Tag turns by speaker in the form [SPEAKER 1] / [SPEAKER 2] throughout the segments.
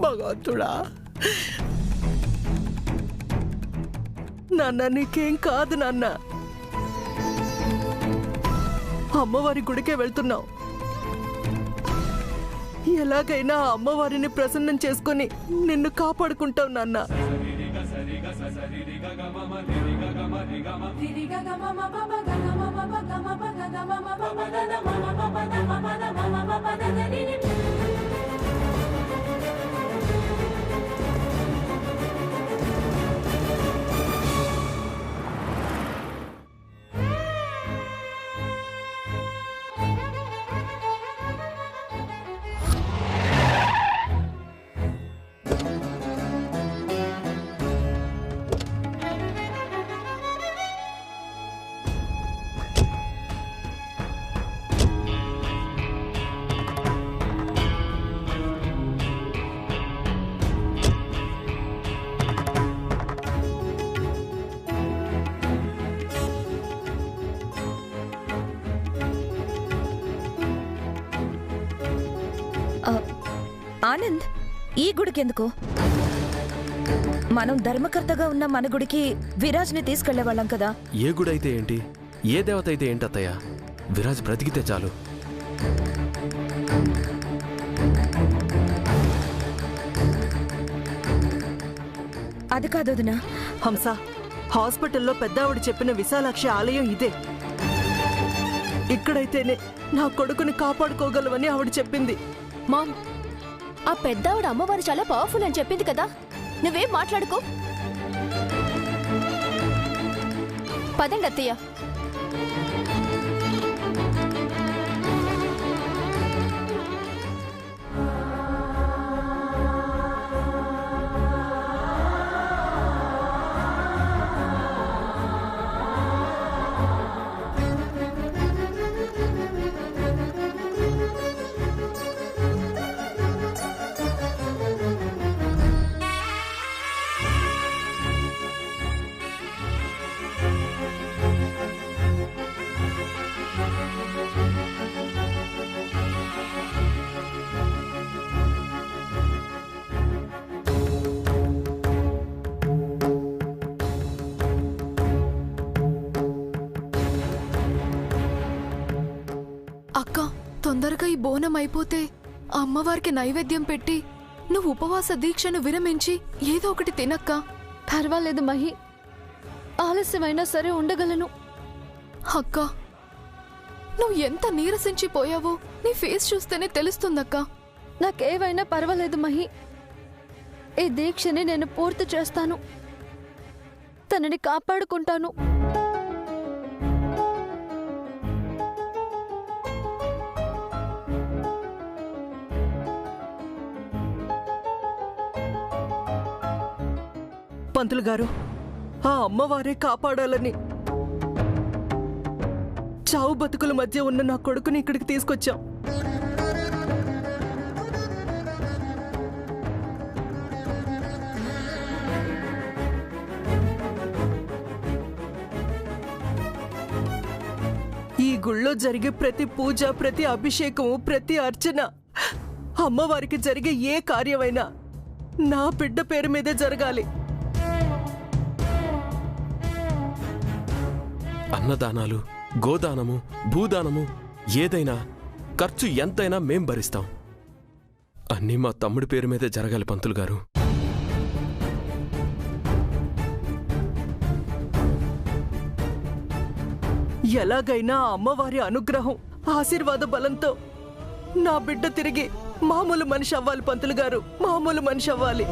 [SPEAKER 1] భగవంతుడా, నాన్న నీకేం కాదు నాన్న. అమ్మవారి గుడికే వెళ్తున్నావు. ఎలాగైనా అమ్మవారిని ప్రసన్నం చేసుకుని నిన్ను కాపాడుకుంటావు నాన్న.
[SPEAKER 2] ఆనంద్, ఈ గుడికెందుకు? మనం ధర్మకర్తగా ఉన్న మన గుడికి విరాజ్ని తీసుకెళ్లేవాళ్ళం కదా.
[SPEAKER 3] ఏ గుడి అయితే ఏంటి, ఏ దేవత అయితే ఏంటి అత్తయ్య, విరాజ్ బ్రతికితే చాలు.
[SPEAKER 2] అది కాదు వదినా.
[SPEAKER 1] హంస, హాస్పిటల్లో పెద్దావిడ చెప్పిన విశాలాక్షి ఆలయం ఇదే. ఇక్కడైతేనే నా కొడుకుని కాపాడుకోగలవని ఆవిడ చెప్పింది.
[SPEAKER 4] మామ్, ఆ పెద్దావిడ అమ్మవారు చాలా పవర్ఫుల్ అని చెప్పింది కదా, నువ్వేం మాట్లాడుకో. పదండి అత్తయ్య.
[SPEAKER 5] అక్క, తొందరగా ఈ బోనం అయిపోతే అమ్మవారికి నైవేద్యం పెట్టి నువ్వు ఉపవాస దీక్షను విరమించి ఏదో ఒకటి తినక్క.
[SPEAKER 4] పర్వాలేదు మహి, ఆలస్యమైనా సరే ఉండగలను.
[SPEAKER 5] అక్క, నువ్వు ఎంత నీరసించిపోయావో నీ ఫేస్ చూస్తేనే తెలుస్తుందక్క.
[SPEAKER 4] నాకేవైనా పర్వాలేదు మహి, ఈ దీక్షని నేను పూర్తి చేస్తాను. తనని కాపాడుకుంటాను.
[SPEAKER 1] పంతులు గారు, ఆ అమ్మవారే కాపాడాలని చావు బతుకుల మధ్య ఉన్న నా కొడుకుని ఇక్కడికి తీసుకొచ్చాం. ఈ గుళ్ళో జరిగే ప్రతి పూజ, ప్రతి అభిషేకము, ప్రతి అర్చన, అమ్మవారికి జరిగే ఏ కార్యమైనా నా బిడ్డ పేరు మీదే జరగాలి.
[SPEAKER 3] అన్నదానాలు, గోదానము, భూదానము, ఏదైనా ఖర్చు ఎంతైనా మేం భరిస్తాం. అన్నీ మా తమ్ముడి పేరు మీదే జరగాలి పంతులు గారు.
[SPEAKER 1] ఎలాగైనా అమ్మవారి అనుగ్రహం, ఆశీర్వాద బలంతో నా బిడ్డ తిరిగి మామూలు మనిషి అవ్వాలి పంతులు గారు, మామూలు మనిషి అవ్వాలి.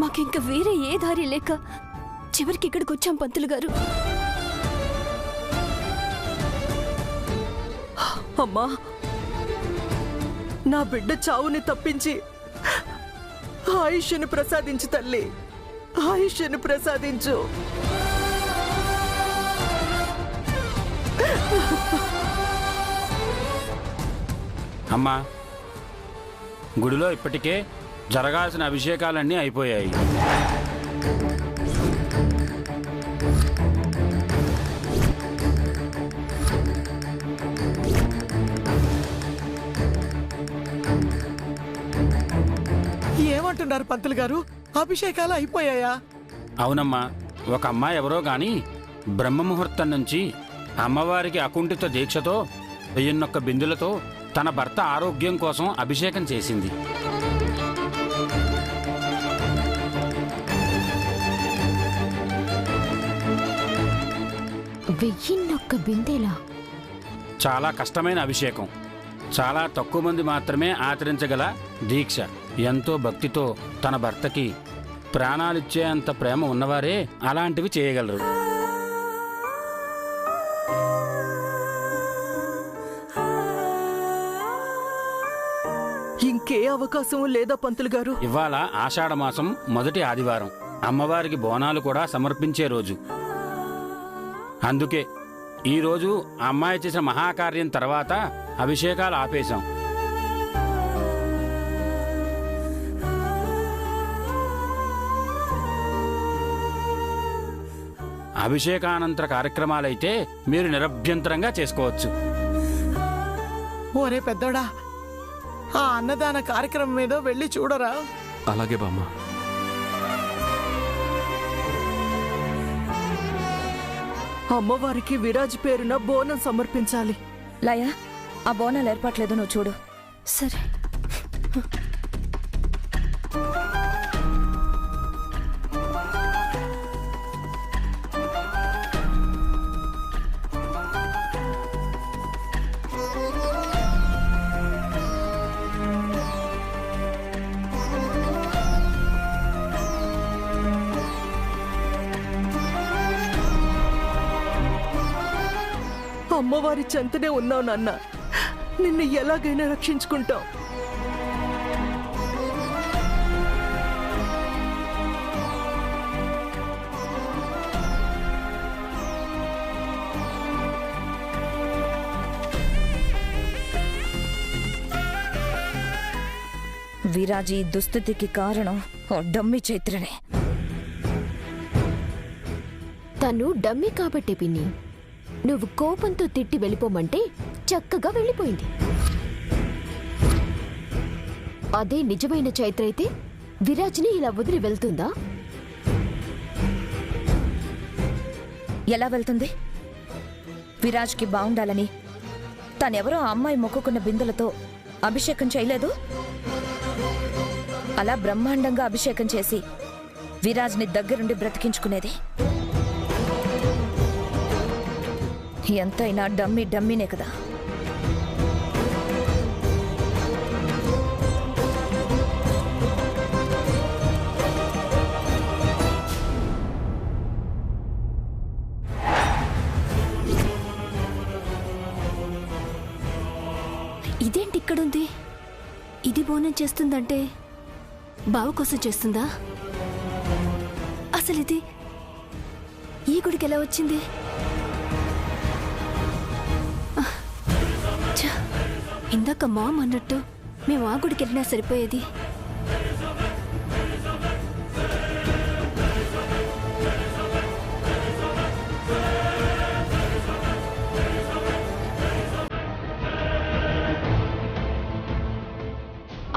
[SPEAKER 4] మాకింక వేరే ఏ దారి లేక చివరికి ఇక్కడికి వచ్చాం పంతులు గారు.
[SPEAKER 1] అమ్మా, నా బిడ్డ చావుని తప్పించి ఆయుష్ని ప్రసాదించు తల్లి, ఆయుష్ని ప్రసాదించు.
[SPEAKER 6] అమ్మా, గుడిలో ఇప్పటికే జరగాల్సిన అభిషేకాలన్నీ అయిపోయాయి.
[SPEAKER 7] ఏమంటున్నారు పంతులు గారు? అభిషేకాలు అయిపోయాయా?
[SPEAKER 6] అవునమ్మా, ఒక అమ్మాయి ఎవరో గాని బ్రహ్మముహూర్తం నుంచి అమ్మవారికి అకుంఠిత దీక్షతో 1001 బిందులతో తన భర్త ఆరోగ్యం కోసం అభిషేకం చేసింది.
[SPEAKER 4] బిందెలా?
[SPEAKER 6] చాలా కష్టమైన అభిషేకం. చాలా తక్కువ మంది మాత్రమే ఆచరించగల దీక్ష. ఎంతో భక్తితో తన భర్తకి ప్రాణాలిచ్చేంత ప్రేమ ఉన్నవారే అలాంటివి చేయగలరు.
[SPEAKER 1] ఇంకే అవకాశం లేదా పంతులు గారు?
[SPEAKER 6] ఇవాళ ఆషాఢమాసం మొదటి ఆదివారం, అమ్మవారికి బోనాలు కూడా సమర్పించే రోజు. అందుకే ఈరోజు అమ్మాయి చేసిన మహాకార్యం తర్వాత అభిషేకాలు ఆపేశాం. అభిషేకానంతర కార్యక్రమాలైతే మీరు నిరభ్యంతరంగా చేసుకోవచ్చు.
[SPEAKER 7] ఓరే పెద్దోడా, ఆ అన్నదాన కార్యక్రమం మీద వెళ్ళి చూడరా?
[SPEAKER 3] అలాగే బామ్మ.
[SPEAKER 1] అమ్మవారికి విరాజ్ పేరున బోనం సమర్పించాలి.
[SPEAKER 2] లయ, ఆ బోనాలు ఏర్పాట్లేదు, నువ్వు చూడు.
[SPEAKER 4] సరే.
[SPEAKER 1] అమ్మవారి చెంతనే ఉన్నావు నాన్న. నిన్ను ఎలాగైనా రక్షించుకుంటాం.
[SPEAKER 2] విరాజీ దుస్థితికి కారణం ఓ డమ్మి చైత్రనే.
[SPEAKER 4] తను డమ్మి కాబట్టే పిన్ని నువ్వు కోపంతో తిట్టి వెళ్ళిపోమంటే చక్కగా వెళ్ళిపోయింది. అదే నిజమైన చైత్ర అయితే విరాజ్ని ఇలా వదిలి వెళ్తుందా?
[SPEAKER 2] ఎలా వెళ్తుంది? విరాజ్కి బాగుండాలని తనెవరో ఆ అమ్మాయి మొక్కుకున్న బిందెలతో అభిషేకం చేయలేదు? అలా బ్రహ్మాండంగా అభిషేకం చేసి విరాజ్ని దగ్గరుండి బ్రతికించుకునేది. ఎంతైనా డమ్మీనే కదా.
[SPEAKER 4] ఇదేంటి ఇక్కడుంది? ఇది బోనం చేస్తుందంటే బావ కోసం చేస్తుందా? అసలు ఇది ఈ గుడికి ఎలా వచ్చింది? ఇందాక మామ్ అన్నట్టు మేము ఆ గుడికి వెళ్ళినా సరిపోయేది.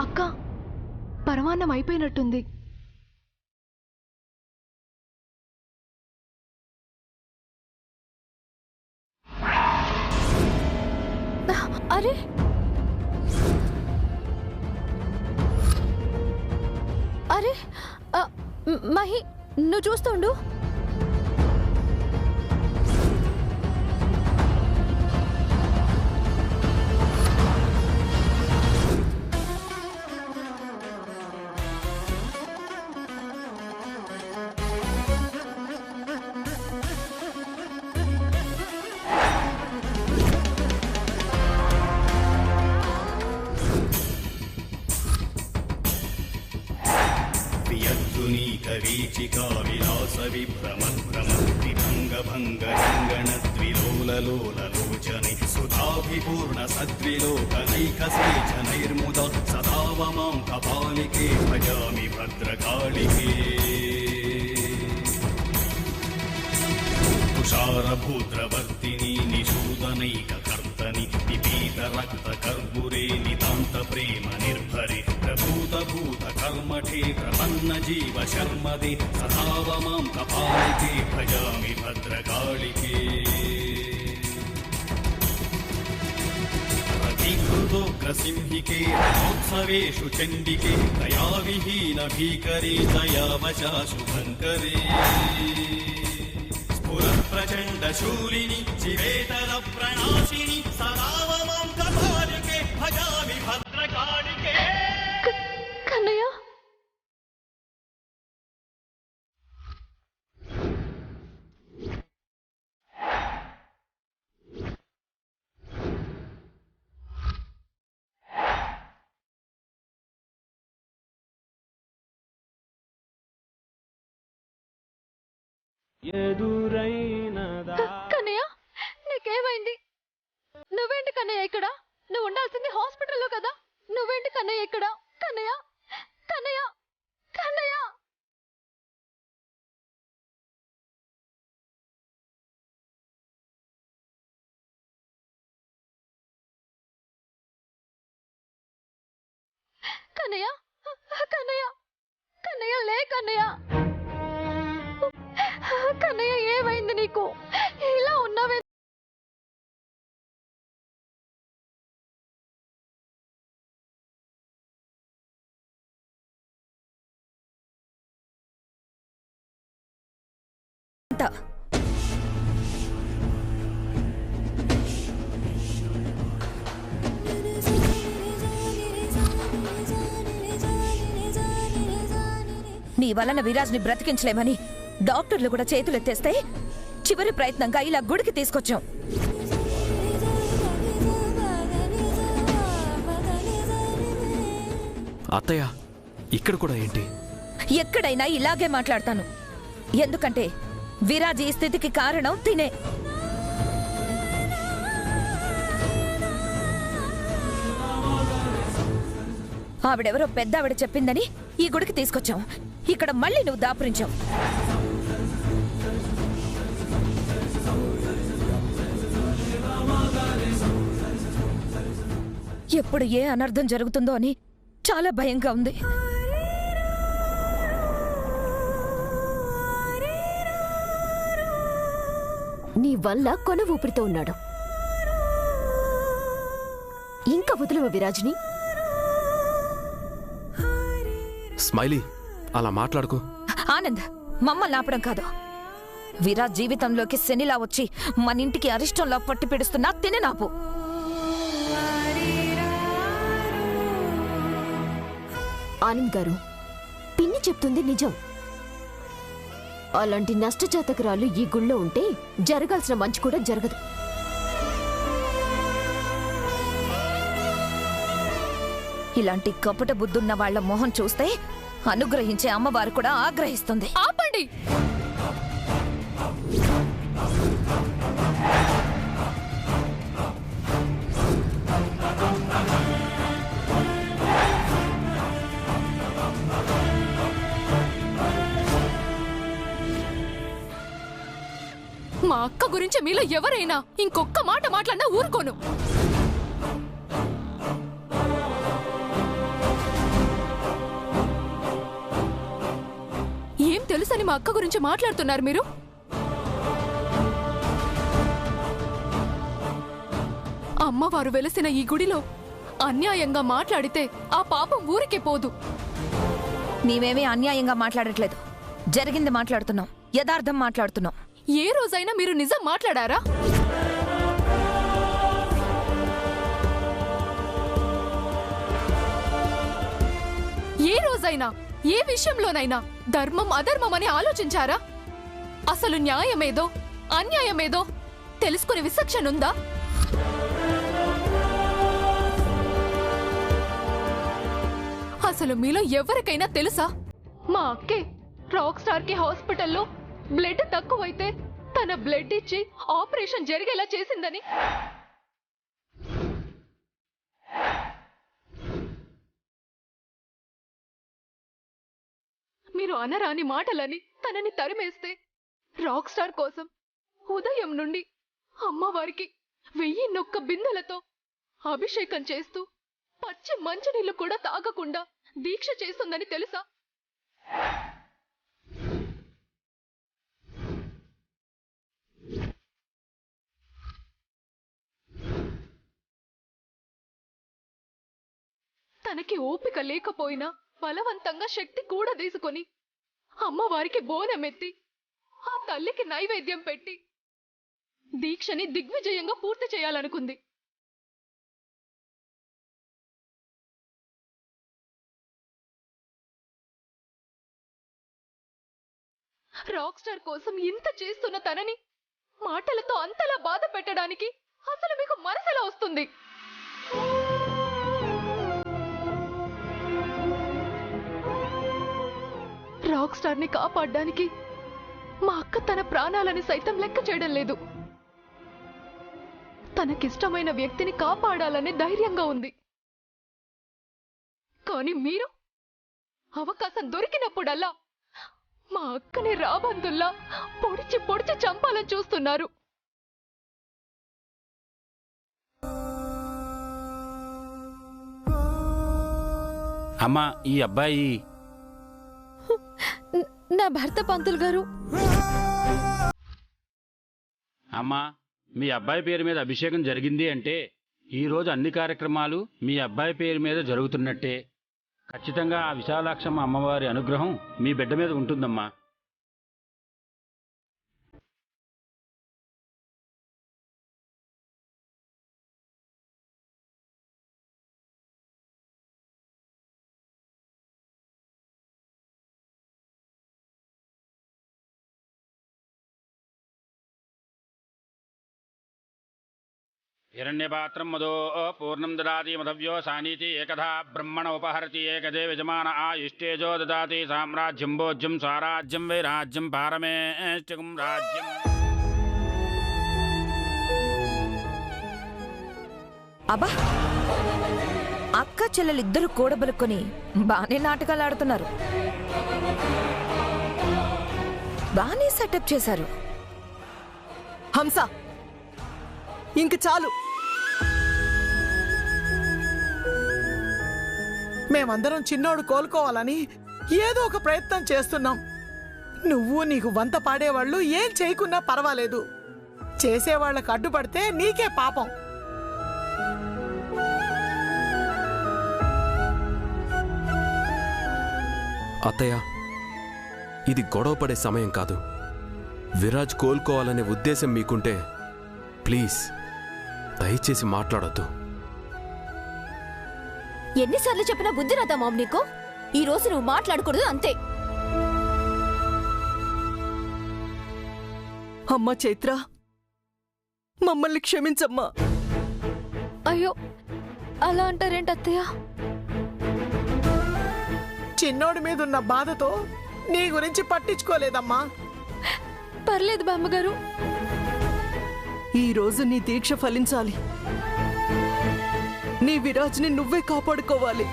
[SPEAKER 5] అక్క, పరమాన్నం అయిపోయినట్టుంది.
[SPEAKER 4] అరే, అరే మహి, నువ్వు చూస్తుండు.
[SPEAKER 8] वीचिका विलास विभ्रमद्भ्रमद्विभङ्गभङ्गरङ्गणद्विलोललोललोचने सुधाभिपूर्ण सद्विलोकनैकसेचनैर्मुदा सदा मां कपालिके भजामि भद्रकालिके तुषारभूद्रवर्तिनि निषूदनैककर्तनि निपीतरक्तकर्पूरे नितान्तप्रेम निर्भरे प्रभूतभूतकर्मठे जीव शर्मदे सदाव मां कपालिके भजामि भद्रकालिके रतिकृतोग्रसिंहिके रथोत्सवेषु चण्डिके दयाविहीन भीकरे दयावशा शुभङ्करे प्रचंड शूलिनी चिवेतर प्रणाशिनी सदाव मां कपालिके भजामि भद्रकालिके
[SPEAKER 4] కన్నయ్య కన్నయ్య నీకేమైంది? నువ్వేంటి కన్నయ్య ఇక్కడ? నువ్వు ఉండాల్సింది హాస్పిటల్లో కదా. నువ్వేంటి కన్నయ్య ఇక్కడ? కన్నయ్య కన్నయ్య కన్నయ్య కన్నయ్య కన్నయ్య కన్నయ్య లే కన్నయ్య. కన్నయ్య ఏమైంది నీకు? ఇలా ఉన్నావే?
[SPEAKER 2] నీ వలన విరాజ్ని బ్రతికించలేమని డాక్టర్లు కూడా చేతులెత్తేస్తే చివరి ప్రయత్నంగా ఇలా గుడికి తీసుకొచ్చాం.
[SPEAKER 3] అత్తయ్య ఇక్కడ కూడా ఏంటి?
[SPEAKER 2] ఎక్కడైనా ఇలాగే మాట్లాడతాను. ఎందుకంటే విరాజ్ ఈ స్థితికి కారణం తినే. ఆవిడెవరో పెద్ద ఆవిడ చెప్పిందని ఈ గుడికి తీసుకొచ్చాం. ఇక్కడ మళ్ళీ నువ్వు దాపురించావు. ఎప్పుడు ఏ అనర్థం జరుగుతుందో అని చాలా భయంగా ఉంది.
[SPEAKER 4] నీ వల్ల కొన ఊపిరితో ఉన్నాడు. ఇంకా వదులవ విరాజ్ని.
[SPEAKER 3] స్మైలీ అలా మాట్లాడుకో.
[SPEAKER 2] ఆనంద్, మమ్మల్ని ఆపడం కాదు. విరాజ్ జీవితంలోకి శనిలా వచ్చి మన ఇంటికి అరిష్టంలా పట్టి పిడుస్తున్నా తినే నాపు.
[SPEAKER 4] ఆనంద్ గారు, పిన్ని చెప్తుంది నిజం. అలాంటి నష్టజాతకురాలు ఈ గుళ్ళో ఉంటే జరగాల్సిన మంచి కూడా జరగదు.
[SPEAKER 2] ఇలాంటి కపట బుద్ధున్న వాళ్ల మొహం చూస్తే అనుగ్రహించే అమ్మవారు కూడా ఆగ్రహిస్తుంది.
[SPEAKER 5] ఆపండి. మా అక్క గురించి మీలో ఎవరైనా ఇంకొక్క మాట మాట్లాడినా ఊరుకోను. ఏం తెలుసని మా అక్క గురించి మాట్లాడుతున్నారు మీరు? అమ్మవారు వెలసిన ఈ గుడిలో అన్యాయంగా మాట్లాడితే ఆ పాపం ఊరికే పోదు.
[SPEAKER 2] నీవేమీ అన్యాయంగా మాట్లాడట్లేదు. జరిగింది మాట్లాడుతున్నాం, యథార్థం మాట్లాడుతున్నాం.
[SPEAKER 5] ఏ రోజైనా మీరు నిజం మాట్లాడారా? ఏ రోజైనా ఏ విషయంలోనైనా ధర్మం అధర్మం అని ఆలోచించారా? అసలు న్యాయమేదో అన్యాయమేదో తెలుసుకునే విచక్షణ ఉందా? అసలు మీలో ఎవరికైనా తెలుసా మా అక్కే రాక్ స్టార్ కి హాస్పిటల్లో బ్లడ్ తక్కువైతే తన బ్లడ్ ఇచ్చి ఆపరేషన్ జరిగేలా చేసిందని? మీరు అనరాని మాటలని తనని తరిమేస్తే రాక్ స్టార్ కోసం ఉదయం నుండి అమ్మవారికి 1001 బిందెలతో అభిషేకం చేస్తూ పచ్చి మంచినీళ్లు కూడా తాగకుండా దీక్ష చేస్తుందని తెలుసా? తనకి ఓపిక లేకపోయినా బలవంతంగా శక్తి కూడా తీసుకొని అమ్మవారికి బోనమెత్తి ఆ తల్లికి నైవేద్యం పెట్టి దీక్షని దిగ్విజయంగా పూర్తి చేయాలనుకుంది. రాక్ స్టార్ కోసం ఇంత చేస్తున్న తనని మాటలతో అంతలా బాధ పెట్టడానికి అసలు మీకు మనసులా వస్తుంది? రాక్ స్టార్ ని కాపాడడానికి మా అక్క తన ప్రాణాలని సైతం లెక్క చేయడం లేదు. తనకిష్టమైన వ్యక్తిని కాపాడాలనే ధైర్యంగా ఉంది. కానీ మీరు అవకాశం దొరికినప్పుడల్లా మా అక్కని రాబందుల్లా పొడిచి పొడిచి చంపాలని చూస్తున్నారు.
[SPEAKER 6] అమ్మా, ఈ అబ్బాయి
[SPEAKER 4] నా భర్త పంతులు గారు.
[SPEAKER 6] అమ్మా, మీ అబ్బాయి పేరు మీద అభిషేకం జరిగింది అంటే ఈరోజు అన్ని కార్యక్రమాలు మీ అబ్బాయి పేరు మీద జరుగుతున్నట్టే. ఖచ్చితంగా ఆ విశాలాక్షమ్మ అమ్మవారి అనుగ్రహం మీ బిడ్డ మీద ఉంటుందమ్మా. हिरण्यपात्रं मदो पूर्णं ददाति मधव्यो सानीति एकधा ब्रह्मण उपहरति एकदे यजमान आयुष्टेजो ददाति साम्राज्यं भोज्यं स्वराज्यं वैराज्यं पारमेष्टिकं राज्यम्.
[SPEAKER 2] అబ్బా, అక్క చెల్లెలిద్దరూ కూడబలుకొని బానే నాటకాలు ఆడుతున్నారు. బానే సెటప్ చేశారు.
[SPEAKER 1] హంస, ఇంక చాలు.
[SPEAKER 7] మేమందరం చిన్నోడు కోలుకోవాలని ఏదో ఒక ప్రయత్నం చేస్తున్నాం. నువ్వు నీకు వంత పాడేవాళ్ళు ఏం చేయకున్నా పర్వాలేదు. చేసేవాళ్ళకు అడ్డుపడితే నీకే పాపం.
[SPEAKER 3] అత్తయ్య, ఇది గొడవపడే సమయం కాదు. విరాజ్ కోలుకోవాలనే ఉద్దేశం మీకుంటే ప్లీజ్ దయచేసి మాట్లాడొద్దు.
[SPEAKER 4] ఎన్నిసార్లు చెప్పినా బుద్ధి రాదా మామ్ నీకు? ఈ రోజు నువ్వు మాట్లాడకూడదు, అంతే.
[SPEAKER 1] అమ్మా చైత్ర, మమ్మల్ని క్షమించమ్మా.
[SPEAKER 4] అయ్యో, అలా అంటారేంటి అత్తయ్య?
[SPEAKER 7] చిన్నోడి మీద ఉన్న బాధతో నీ గురించి పట్టించుకోలేదమ్మా.
[SPEAKER 4] పర్లేదు బామ్మగారు.
[SPEAKER 1] ఈ రోజు నీ దీక్ష ఫలించాలి. నీ విరాజ్ని నువ్వే కాపాడుకోవాలి.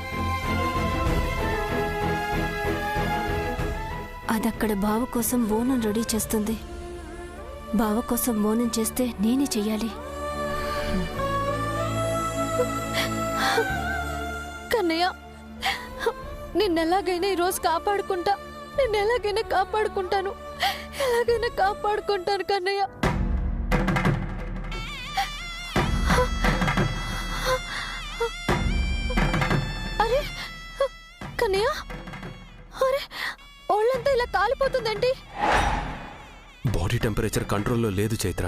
[SPEAKER 4] అదక్కడ బావ కోసం బోనం రెడీ చేస్తుంది. బావ కోసం బోనం చేస్తే నేనే చెయ్యాలి. కన్నయ్య, నిన్నెలాగైనా ఈరోజు కాపాడుకుంటా. నిన్నెలాగైనా కాపాడుకుంటాను. ఎలాగైనా కాపాడుకుంటాను కన్నయ్య. అరే కన్నయ్య, అరే ఒళ్ళంతా ఇలా కాలిపోతుందండి.
[SPEAKER 3] బాడీ టెంపరేచర్ కంట్రోల్లో లేదు చైత్ర.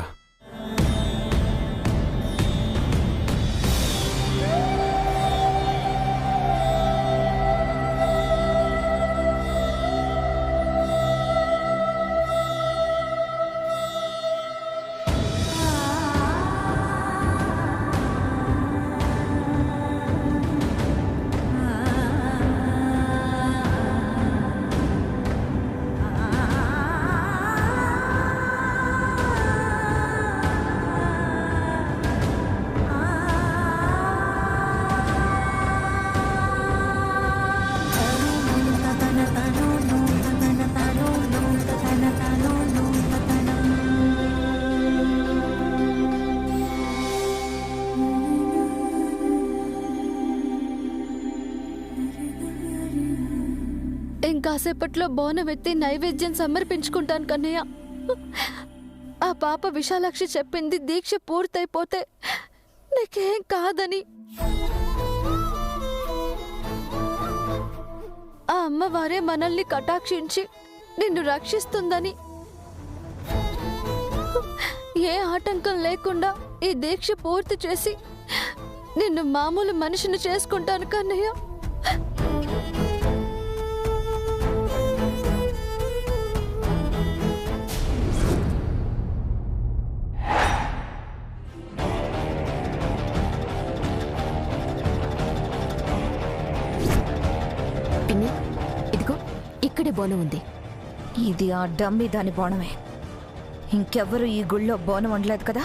[SPEAKER 4] ఇంకాసేపట్లో బోనం ఎత్తి నైవేద్యం సమర్పించుకుంటాను కన్నయ్య. ఆ పాప విశాలాక్షి చెప్పింది దీక్ష పూర్తయిపోతే నీకేం కాదని. ఆ అమ్మవారే మనల్ని కటాక్షించి నిన్ను రక్షిస్తుందని ఏ ఆటంకం లేకుండా ఈ దీక్ష పూర్తి చేసి నిన్ను మామూలు మనిషిని చేసుకుంటాను కన్నయ్య.
[SPEAKER 9] పిన్ని, ఇదిగో ఇక్కడే బోనం ఉంది.
[SPEAKER 2] ఇది ఆ డమ్మి దాని బోనమే. ఇంకెవ్వరూ ఈ గుళ్ళో బోనం వండలేదు కదా.